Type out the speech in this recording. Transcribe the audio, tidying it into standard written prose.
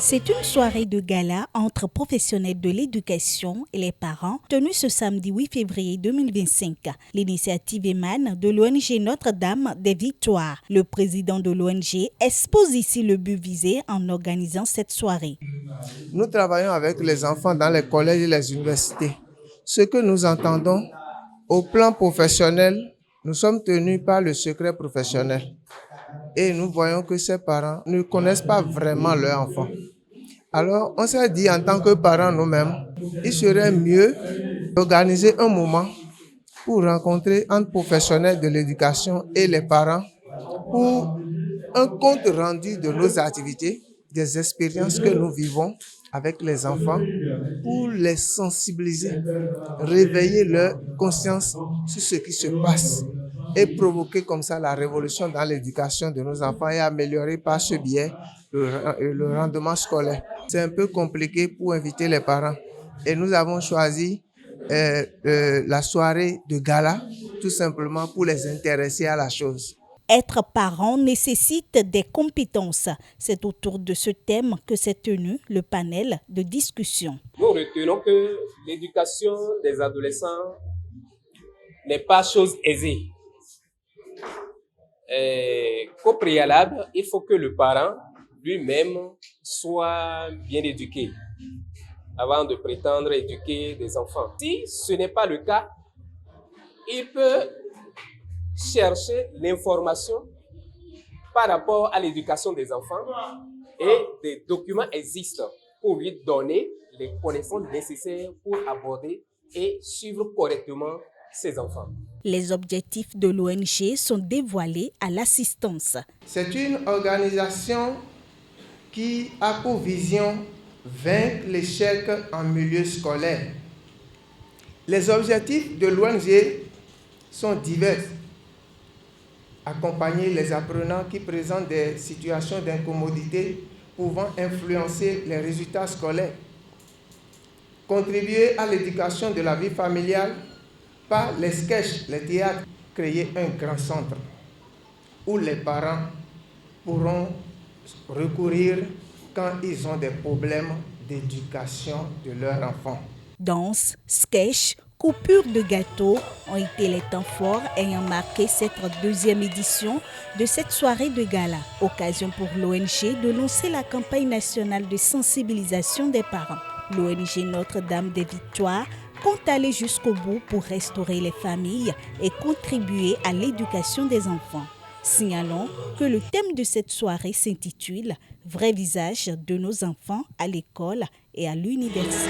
C'est une soirée de gala entre professionnels de l'éducation et les parents tenue ce samedi 8 février 2025. L'initiative émane de l'ONG Notre-Dame des Victoires. Le président de l'ONG expose ici le but visé en organisant cette soirée. Nous travaillons avec les enfants dans les collèges et les universités. Ce que nous entendons au plan professionnel, nous sommes tenus par le secret professionnel. Et nous voyons que ces parents ne connaissent pas vraiment leurs enfants. Alors, on s'est dit en tant que parents nous-mêmes, il serait mieux d'organiser un moment pour rencontrer un professionnel de l'éducation et les parents pour un compte rendu de nos activités, des expériences que nous vivons avec les enfants, pour les sensibiliser, réveiller leur conscience sur ce qui se passe et provoquer comme ça la révolution dans l'éducation de nos enfants et améliorer par ce biais le rendement scolaire. C'est un peu compliqué pour inviter les parents et nous avons choisi la soirée de gala tout simplement pour les intéresser à la chose. Être parent nécessite des compétences. C'est autour de ce thème que s'est tenu le panel de discussion. Nous retenons que l'éducation des adolescents n'est pas chose aisée. Qu'au préalable, il faut que le parent lui-même soit bien éduqué avant de prétendre éduquer des enfants. Si ce n'est pas le cas, il peut chercher l'information par rapport à l'éducation des enfants et des documents existent pour lui donner les connaissances nécessaires pour aborder et suivre correctement ses enfants. Les objectifs de l'ONG sont dévoilés à l'assistance. C'est une organisation qui a pour vision vaincre l'échec en milieu scolaire. Les objectifs de l'ONG sont divers. Accompagner les apprenants qui présentent des situations d'incommodité pouvant influencer les résultats scolaires. Contribuer à l'éducation de la vie familiale par les sketchs, les théâtres. Créer un grand centre où les parents pourront recourir quand ils ont des problèmes d'éducation de leurs enfants. Danse, sketch, coupures de gâteaux ont été les temps forts ayant marqué cette deuxième édition de cette soirée de gala. Occasion pour l'ONG de lancer la campagne nationale de sensibilisation des parents. L'ONG Notre-Dame des Victoires compte aller jusqu'au bout pour restaurer les familles et contribuer à l'éducation des enfants. Signalons que le thème de cette soirée s'intitule « Vrai visage de nos enfants à l'école et à l'université ».